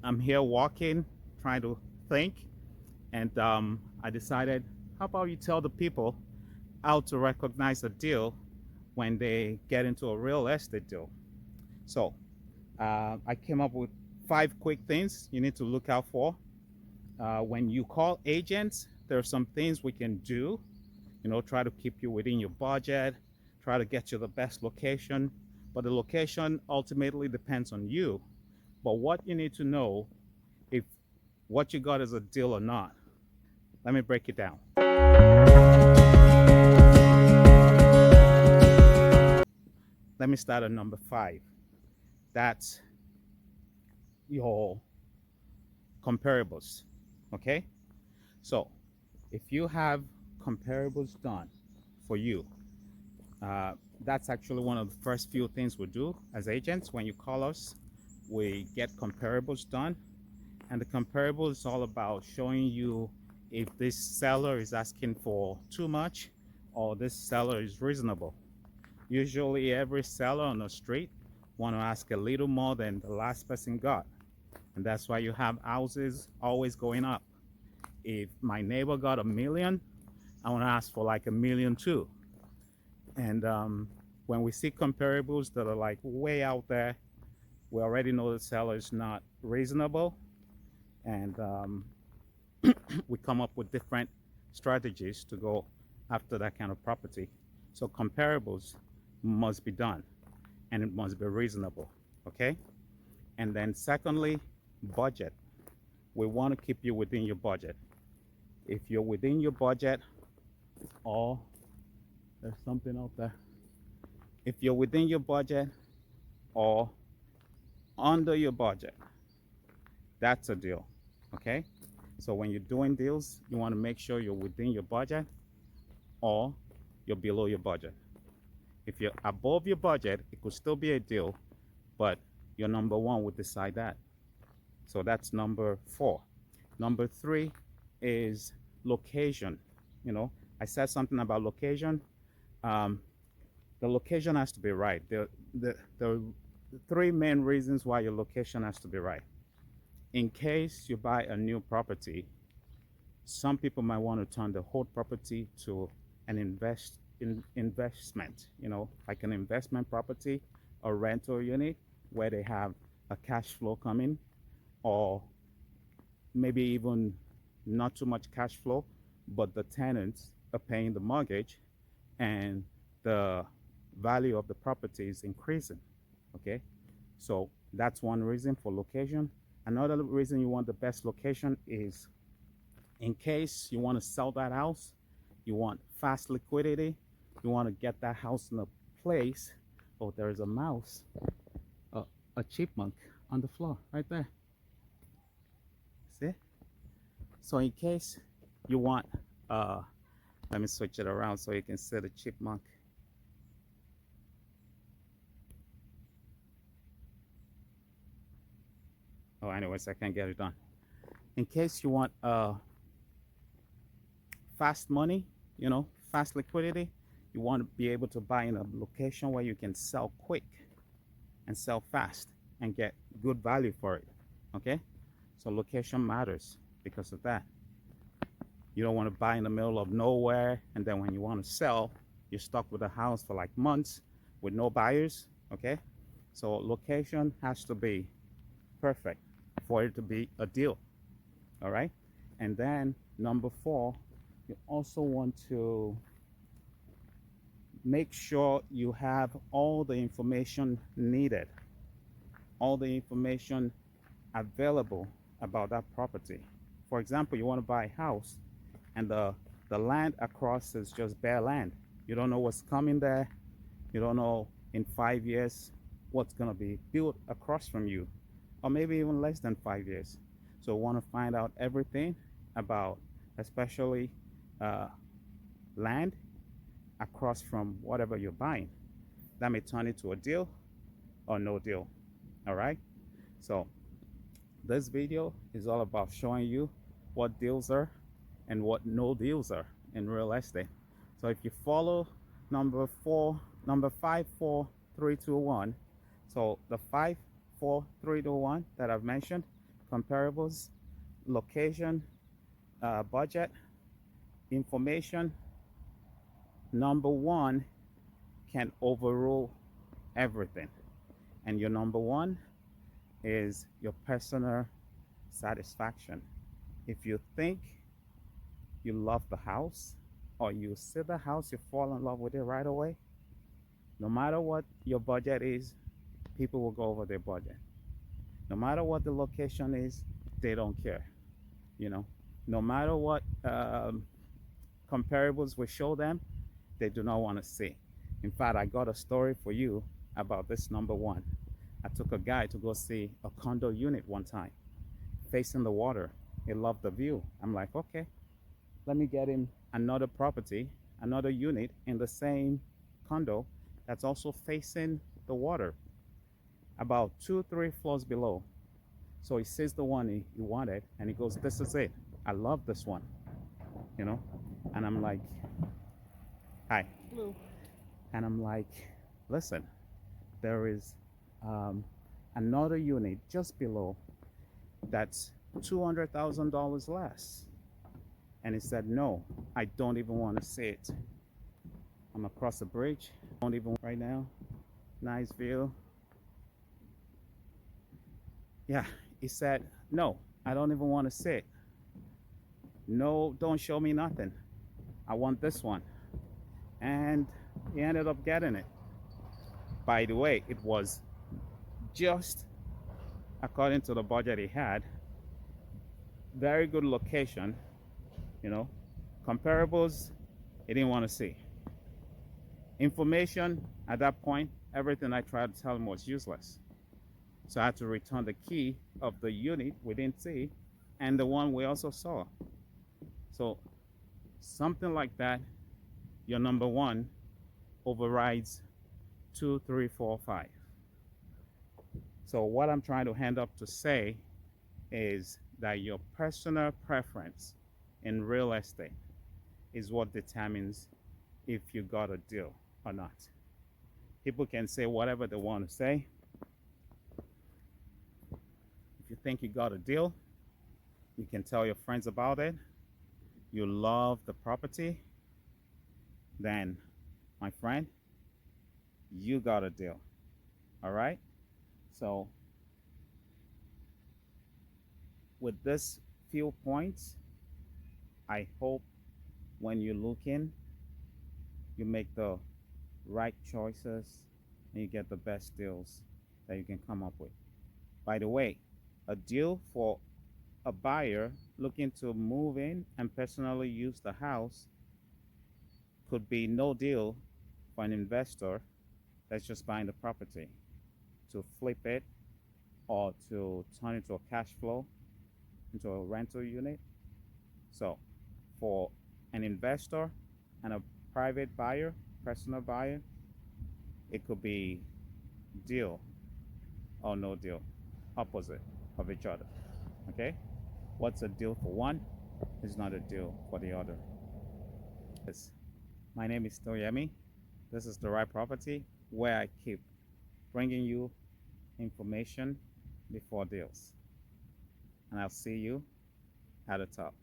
I'm here walking, trying to think, and I decided, how about you tell the people how to recognize a deal when they get into a real estate deal. So I came up with 5 quick things you need to look out for. When you call agents, there are some things we can do, try to keep you within your budget, try to get you the best location. But the location ultimately depends on you. But what you need to know if what you got is a deal or not. Let me break it down. Let me start at number 5. That's your comparables. Okay? So if you have comparables done for you, that's actually one of the first few things we do as agents. When you call us, we get comparables done. And the comparable is all about showing you if this seller is asking for too much or this seller is reasonable. Usually every seller on the street want to ask a little more than the last person got. And that's why you have houses always going up. If my neighbor got 1 million, I want to ask for like 1 million too. And when we see comparables that are like way out there, we already know the seller is not reasonable. And we come up with different strategies to go after that kind of property. So comparables must be done and it must be reasonable. Okay. And then secondly, budget. We want to keep you within your budget. If you're within your budget, or there's something out there, if you're within your budget or under your budget, that's a deal. Okay. So when you're doing deals, you want to make sure you're within your budget or you're below your budget. If you're above your budget, it could still be a deal, but your number one would decide that. So that's number 4. Number 3 is location. I said something about location. The location has to be right. The 3 main reasons why your location has to be right. In case you buy a new property, some people might want to turn the whole property to an investment, like an investment property or rental unit where they have a cash flow coming, or maybe even not too much cash flow, but the tenants are paying the mortgage and the value of the property is increasing. Okay, so that's one reason for location. Another reason you want the best location is in case you want to sell that house, you want fast liquidity, you want to get that house in a place. Oh, there's a mouse, a chipmunk on the floor right there. See? So in case you want, let me switch it around so you can see the chipmunk. Oh, anyways, I can't get it done. In case you want fast money, fast liquidity, you want to be able to buy in a location where you can sell quick and sell fast and get good value for it. Okay, so location matters because of that. You don't want to buy in the middle of nowhere and then when you want to sell, you're stuck with a house for like months with no buyers. Okay, so location has to be perfect for it to be a deal. All right, and then number 4, you also want to make sure you have all the information needed, all the information available about that property. For example, you want to buy a house and the land across is just bare land. You don't know what's coming there. You don't know in 5 years what's going to be built across from you, or maybe even less than 5 years. So want to find out everything about, especially land across from whatever you're buying. That may turn into a deal or no deal. All right. So this video is all about showing you what deals are and what no deals are in real estate. So if you follow number 5, 4, 3, 2, 1. So the 5, 4, 3, 2, 1 that I've mentioned, comparables, location, budget, information. Number one can overrule everything. And your number one is your personal satisfaction. If you think you love the house or you see the house, you fall in love with it right away, no matter what your budget is, people will go over their budget. No matter what the location is, they don't care. You know, no matter what comparables we show them, they do not want to see. In fact, I got a story for you about this number one. I took a guy to go see a condo unit one time facing the water. He loved the view. I'm like, okay, let me get him another property, another unit in the same condo that's also facing the water, about 2, 3 floors below. So he sees the one he wanted and he goes, this is it. I love this one, you know? And I'm like, hi. Hello. And I'm like, listen, there is another unit just below that's $200,000 less. And he said, no, I don't even want to see it. I'm across the bridge, don't even right now. Nice view. Yeah, he said, no, I don't even want to see it. No, don't show me nothing. I want this one. And he ended up getting it. By the way, it was just according to the budget he had. Very good location, you know. Comparables, he didn't want to see. Information, at that point, everything I tried to tell him was useless. So I had to return the key of the unit we didn't see and the one we also saw. So something like that, your number one overrides 2, 3, 4, 5. So what I'm trying to hand up to say is that your personal preference in real estate is what determines if you got a deal or not. People can say whatever they want to say. If you think you got a deal, you can tell your friends about it. You love the property, then, my friend, you got a deal. All right? So, with this few points, I hope when you look in, you make the right choices and you get the best deals that you can come up with. By the way, a deal for a buyer looking to move in and personally use the house could be no deal for an investor that's just buying the property to flip it or to turn it into a cash flow, into a rental unit. So for an investor and a private buyer, personal buyer, it could be deal or no deal, opposite of each other. Okay? What's a deal for one is not a deal for the other. Yes. My name is still Yemi. This is the right property where I keep bringing you information before deals. And I'll see you at the top.